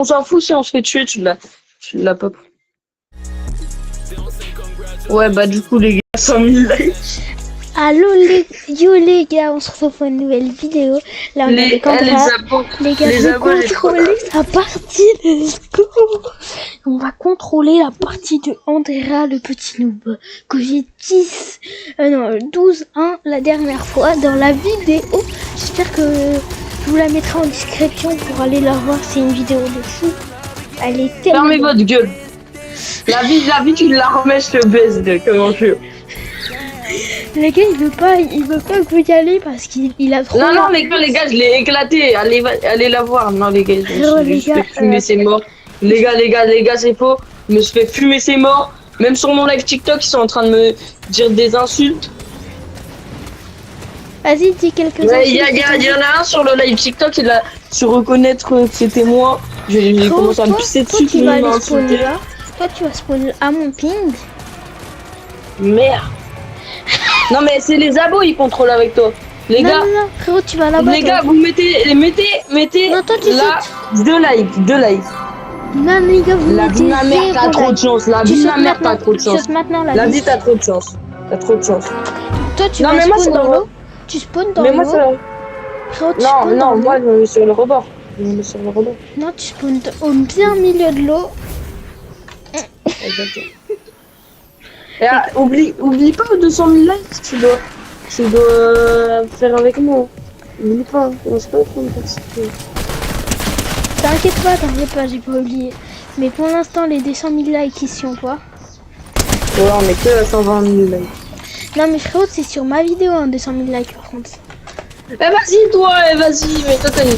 On s'en fout si on se fait tuer, tu l'as pas pris. Ouais, bah du coup, les gars, 100 000 likes. Allo les gars, on se retrouve pour une nouvelle vidéo. Là on est avec Andrea. Les gars, je vais contrôler sa partie, let's go. On va contrôler la partie de Andrea, le petit noob, que j'ai 12-1 la dernière fois dans la vidéo. J'espère que je vous la mettrai en description pour aller la voir, c'est une vidéo de fou. Elle est tellement... Fermez votre gueule. La vie, tu la remets, je te baise de comment tu veux. Le gars, il veut pas que vous y allez parce qu'il a trop... Non, les gars, je l'ai éclaté. Allez la voir. Non, les gars, je me suis fait fumer, c'est mort. Les gars, c'est faux. Je me suis fait fumer, c'est mort. Même sur mon live TikTok, ils sont en train de me dire des insultes. Vas-y, dis quelques insultes. Il y en a un sur le live TikTok, il a su reconnaître que c'était moi. J'ai commencé à me pisser dessus. Toi, tu vas spawn à mon ping. Merde. Non mais c'est les abos, ils contrôlent avec toi. Les gars, non, frérot, tu vas là-bas. Les gars, vous mettez non, toi, tu là, 2 likes. Non, les gars, vous la vie de ma mère, t'as trop de chance. La vie de ma mère, t'as trop de chance. La vie, t'as trop de chance. T'as trop de chance. Toi, tu vas spawn dans l'eau. Tu spawns dans l'eau. Mais moi, non, moi, je me mets sur le rebord. Non, tu spawns au bien milieu de l'eau. Exactement. Et oublie pas 200 000 likes, tu dois faire avec moi. Oublie pas, on se peut prendre participer. T'inquiète pas, j'ai pas oublié. Mais pour l'instant, les 200 000 likes ici, on voit. Ouais, on est que à 120 000 likes. Non, mais frérot, c'est sur ma vidéo, hein, 200 000 likes par contre. Vas-y, toi, mais toi, t'as une...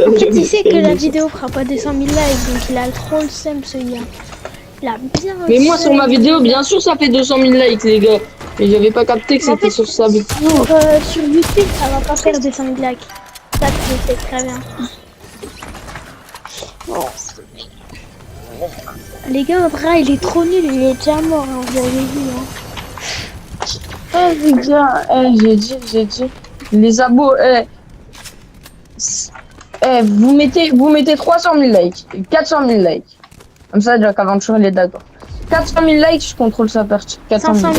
En fait, il sait que la vidéo fera pas 200 000 likes, donc il a trop le seum, ce gars. Il a bien... Mais moi, sur ma vidéo, bien sûr, ça fait 200 000 likes, les gars. Mais j'avais pas capté que c'était sur sa vidéo. Sur YouTube, ça va pas faire 200 000 likes. Ça, tu le sais très bien. Les gars, Andrea, il est trop nul, il est déjà mort, hein, vous avez vu, hein. Les gars, j'ai dit. Les abos, vous mettez 300 000 likes, 400 000 likes. Comme ça, Jack Aventure, il est d'accord. 400 000 likes, je contrôle sa partie. 500 000.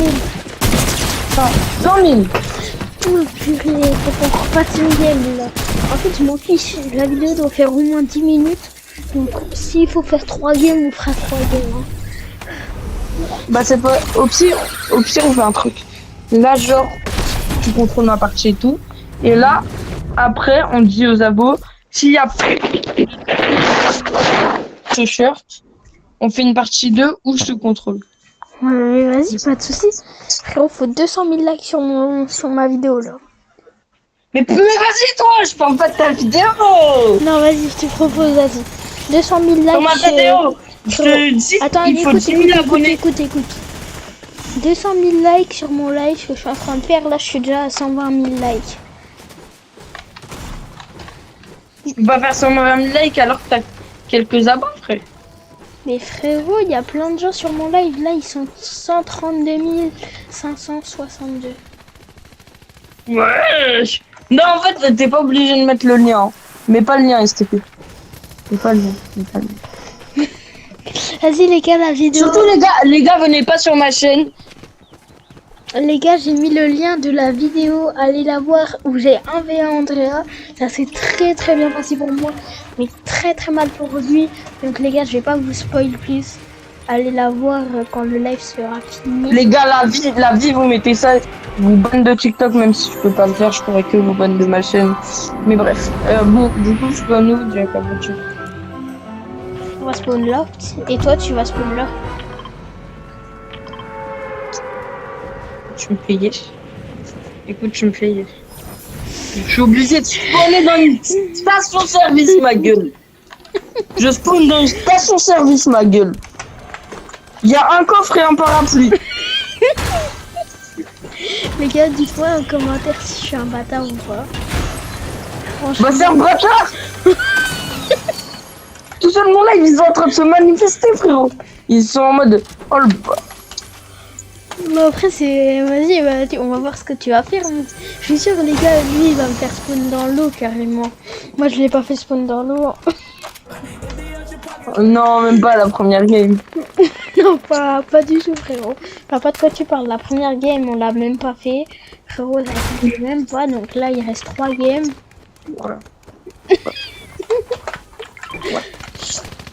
100 000. Oh purée, faut qu'on refasse une game là. En fait, je m'en fiche. La vidéo doit faire au moins 10 minutes. Donc, s'il faut faire 3 games, on fera 3 games. Hein. Bah, c'est pas. Au pire, on fait un truc. Là, genre, tu contrôles ma partie et tout. Et là, après, on dit aux abos, s'il y a ce shirt, on fait une partie 2 où je te contrôle. Ouais, vas-y, pas de soucis. Frérot, faut 200 000 likes sur ma vidéo là. Mais vas-y, toi, je parle pas de ta vidéo. Non, vas-y, je te propose, vas-y. 200 000 likes. Sur ma vidéo, je te dis, attends, il faut 10 000 abonnés. Écoute. 200 000 likes sur mon live que je suis en train de faire. Là, je suis déjà à 120 000 likes. Je peux pas faire 120 000 likes alors que t'as quelques abos, frère. Mais frérot, il y a plein de gens sur mon live. Là, ils sont 132 562. Ouais. Non, en fait, t'es pas obligé de mettre le lien. Mais pas le lien, STP. Mais pas le lien. Vas-y, les gars, la vidéo. Surtout, les gars, venez pas sur ma chaîne. Les gars, j'ai mis le lien de la vidéo. Allez la voir où j'ai 1v1 Andrea. Ça s'est très bien passé pour moi. Mais très mal pour lui. Donc les gars, je vais pas vous spoil plus. Allez la voir quand le live sera fini. Les gars, la vie, vous mettez ça. Vous banne de TikTok, même si je peux pas le faire. Je pourrais que vous banne de ma chaîne. Mais bref. Bon, du coup, je peux nous dire qu'à voiture. On va spawn là. Et toi, tu vas spawn là. Tu me fais yé. Écoute, tu me fais yé. Je suis obligé de spawner dans une station-service, ma gueule. Je spawn dans une station-service, ma gueule. Il y a un coffre et un parapluie. Les gars, dites-moi en commentaire si je suis un bâtard ou pas. Bah c'est un bâtard. Tout seul mon live, ils sont en train de se manifester, frérot. Ils sont en mode... Oh le... Bon, après, c'est. Vas-y, on va voir ce que tu vas faire. Mais je suis sûre, les gars, lui, il va me faire spawn dans l'eau carrément. Moi, je l'ai pas fait spawn dans l'eau. Non, même pas la première game. Non, pas du tout, frérot. Enfin, pas de quoi tu parles. La première game, on l'a même pas fait. Frérot, ça fait même pas. Donc là, il reste 3 games. Voilà. Ouais.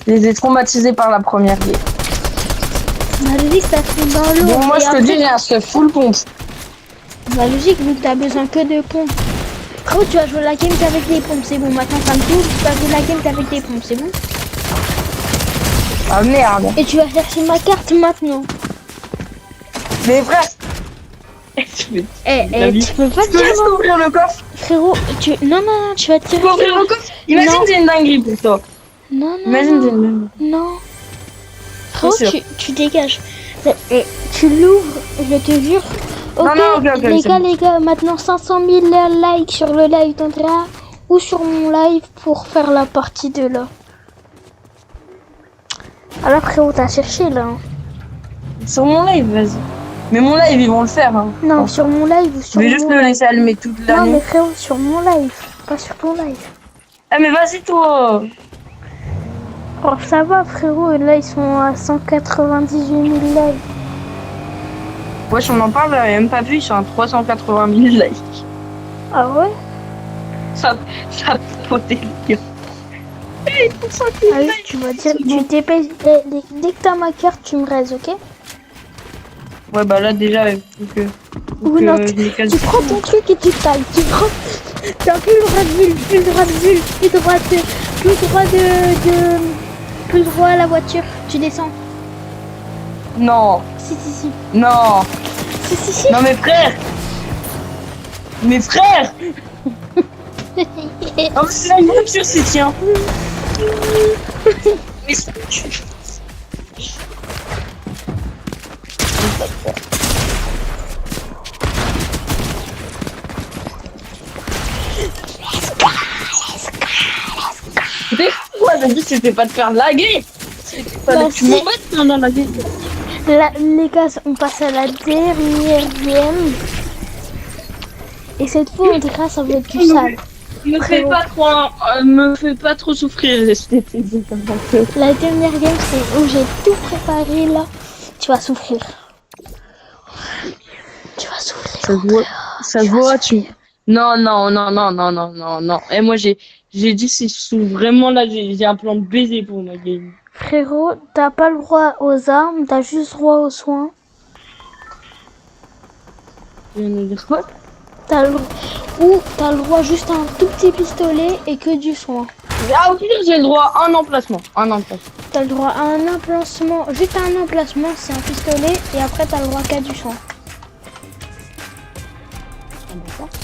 Je les ai traumatisés par la première game. La logique, ça fait dans l'eau. Bon, moi, Et je te après, dis, j'ai un stuff full pompe. la logique, vu que t'as besoin que de pompes. Frérot, tu vas jouer la game qu'avec des pompes, c'est bon. Maintenant, ça me touche. Tu vas jouer la game qu'avec des pompes, c'est bon. Ah merde. Et tu vas chercher ma carte maintenant. Mais frère. Tu peux pas Je te dire laisse non. ouvrir le coffre. Frérot, non, tu vas tirer. Tu peux ouvrir le coffre. Imagine, Non. j'ai une dinguerie pour toi. Non, Imagine, j'ai une dinguerie. non. Frérot, sûr. tu dégages. Et tu l'ouvres, je te jure. Ok, Non, ok, les gars, maintenant 500 000 likes sur le live d'Andrea ou sur mon live pour faire la partie de là. Alors frérot, t'as cherché là. Hein. Sur mon live, vas-y. Mais mon live, ils vont le faire. Hein. Non, sur mon live ou Je sur vais juste le laisser allumer toute Non, mais l'année. frérot, sur mon live, pas sur ton live. Ah, mais vas-y, toi. Oh, ça va frérot, là ils sont à 198 000 likes. Wesh, on en parle, j'avais même pas vu, ils sont à 380 000 likes. Ah ouais? Ça a poté le gars. Hey, pour ça, Ah oui, tu vas dire, tu dépêches. Dès que t'as ma carte, tu me raises, ok? Ouais, bah là, déjà, il faut que. Ou non, tu prends ton truc et tu tailles. Tu prends. T'as plus le droit de bulle, plus le droit de bulle, plus le droit de. Plus le droit à la voiture. Tu descends. Non, Si. non, Si. non, mes frères. Mes frères. Non, mais c'est une voiture, c'est tiens. Mais ça, C'était quoi? T'as dit que c'était pas de faire laguer. C'était pas Bah, de tu m'en mettes dans la vie. Là, les gars, on passe à la dernière game. Et cette fois, on dirait ça va être du sale. Me fais pas trop souffrir. C'était comme ça. La dernière game, c'est où j'ai tout préparé là. Tu vas souffrir. Tu vas souffrir. Ça se voit, tu. Non. Et moi, j'ai dit, c'est sous vraiment là, j'ai un plan de baiser pour ma game. Frérot, t'as pas le droit aux armes, t'as juste droit aux soins. Tu viens de dire quoi? T'as le droit juste à un tout petit pistolet et que du soin. Ah, au pire, j'ai le droit à un emplacement. T'as le droit à un emplacement, juste à un emplacement, c'est un pistolet et après t'as le droit qu'à du soin.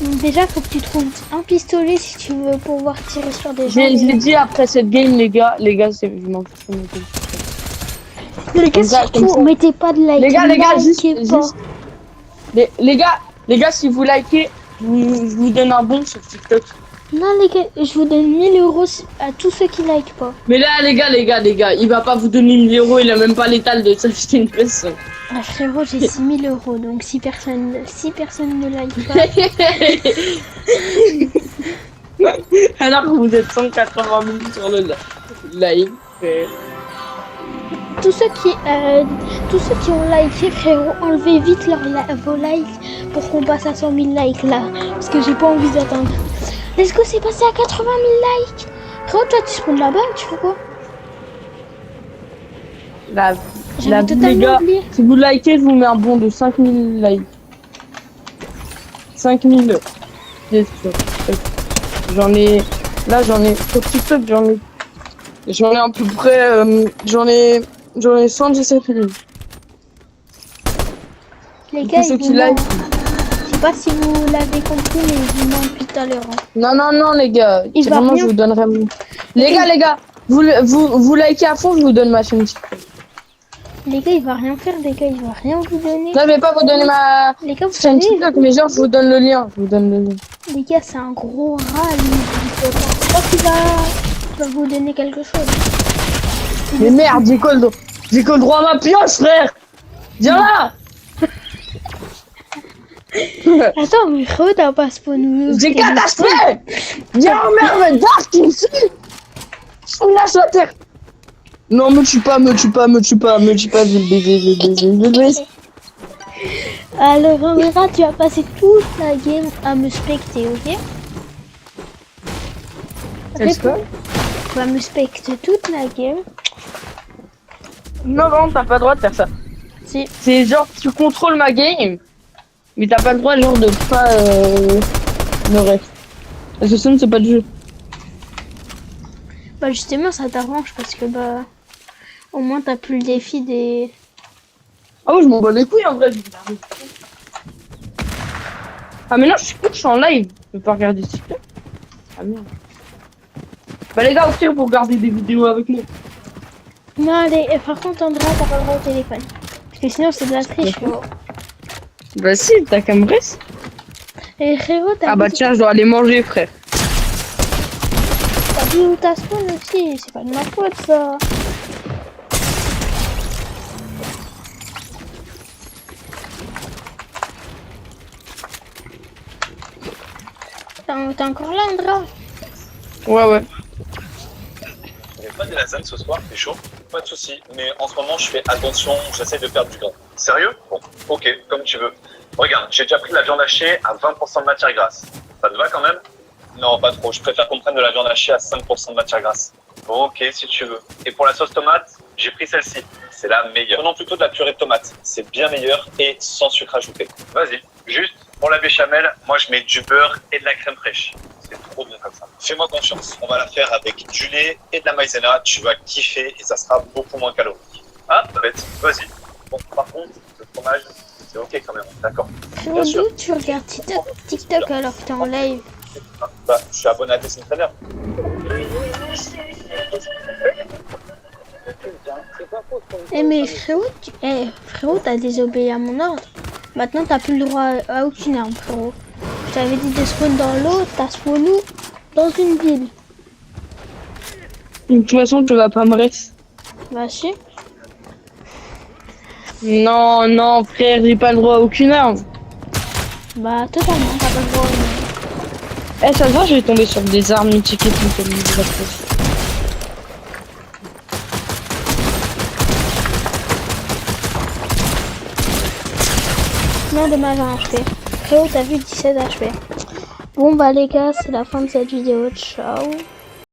Donc déjà, faut que tu trouves un pistolet si tu veux pouvoir tirer sur des gens. J'ai dit après cette game, les gars, c'est. Je m'en fous. Les gars, Comme ça, surtout, mettez pas de like. Les gars, likez pas. juste. Les gars, si vous likez, je vous donne un bon sur TikTok. Non les gars, je vous donne 1000 euros à tous ceux qui like pas. Mais là, les gars, il va pas vous donner 1000 euros, il a même pas l'étal de s'acheter une PS. Ah frérot, j'ai 6000 euros, donc si personne ne like pas. Alors que vous êtes 180 000 sur le live. Tous ceux qui ont liké, frérot, enlevez vite vos likes pour qu'on passe à 100 000 likes là. Parce que j'ai pas envie d'attendre. Let's go, c'est passé à 80 000 likes. Frérot, toi tu spawns là-bas, tu fais quoi? Les totalement gars, oublié. si vous likez, je vous mets un bon de 5000 likes. 5000. J'en ai sur TikTok, j'en ai à peu près, j'en ai 117 000. Les gars, ceux ils qui vous like. mentent. Je sais pas si vous l'avez compris, mais ils vous mentent depuis tout à l'heure. Hein. Non, les gars. Il va Vraiment, rien. je vous donnerai mon. Les gars, vous likez à fond, je vous donne ma chaîne TikTok. Les gars, il va rien faire, les gars, il va rien vous donner. Non, je vais pas vous donner ma Les gars, vous chaîne savez, TikTok, mais genre, je vous donne le lien. les gars, c'est un gros rat, lui. Je crois qu'il va vous donner quelque chose. Mais merde, j'ai quoi le droit à ma pioche, frère? Viens là! Attends, mais frérot, t'as pas spawn. J'ai catastrophe. Y'a un merde d'arc qui me suit. Je me lâche à terre. Non, me tue pas, me tue pas, me tue pas, me tue pas, je vais le baiser, je vais le baiser, je vais le baiser. Alors, Romera, tu vas passer toute la game à me specter, ok? Est-ce que? Tu vas me specter toute la game. Non, non, t'as pas le droit de faire ça. Si. C'est genre, tu contrôles ma game, mais t'as pas le droit, genre, de pas le reste. Parce que sinon, c'est pas le jeu. Bah, justement, ça t'arrange parce que, bah, au moins, t'as plus le défi des. Ah ouais, je m'en bats les couilles, en vrai. Ah, mais non, je suis en live. Je peux pas regarder TikTok. Ah, merde. Bah, les gars, au pire, pour regarder des vidéos avec moi. Non, allez, et par contre, Andrea, t'as pas le droit au téléphone. Parce que sinon, c'est de la triche, frérot. Bah, si, t'as qu'à me reste. Et frérot, t'as Ah, bah, tiens, je dois aller manger, frère. vu où t'as spawn aussi. C'est pas de ma faute, ça. T'es encore là, Andrea? Ouais, ouais. Il n'y a pas de lasagne ce soir, c'est chaud. Pas de soucis, mais en ce moment je fais attention, j'essaie de perdre du gras. Sérieux? Bon, ok, comme tu veux. Regarde, j'ai déjà pris de la viande hachée à 20% de matière grasse. Ça te va quand même? Non, pas trop. Je préfère qu'on prenne de la viande hachée à 5% de matière grasse. Ok, si tu veux. Et pour la sauce tomate, j'ai pris celle-ci. C'est la meilleure. Prenons plutôt de la purée de tomate. C'est bien meilleur et sans sucre ajouté. Vas-y. Juste, pour la béchamel, moi je mets du beurre et de la crème fraîche. C'est trop bien comme ça. Fais-moi confiance. On va la faire avec du lait et de la maïzena. Tu vas kiffer et ça sera beaucoup moins calorique. Ah, ça va être. Vas-y. Bon, par contre, le fromage, c'est ok quand même. D'accord. Frérot, d'où tu regardes TikTok alors que t'es en live? Bah, je suis abonné à Dessine Trainer. Eh mais frérot, t'as désobéi à mon ordre. Maintenant t'as plus le droit à aucune arme, frérot. Je t'avais dit de spawn dans l'eau, t'as spawn où? Dans une ville. De toute façon, tu vas pas me rester. Bah si. Non, non, frère, j'ai pas le droit à aucune arme. Bah totalement, t'as pas le droit. Eh, ça se voit, je vais tomber sur des armes mythiques et tout, comme je vous l'ai. Non, dommage à HP. Frérot, t'as vu 17 HP. Bon bah les gars, c'est la fin de cette vidéo. Ciao.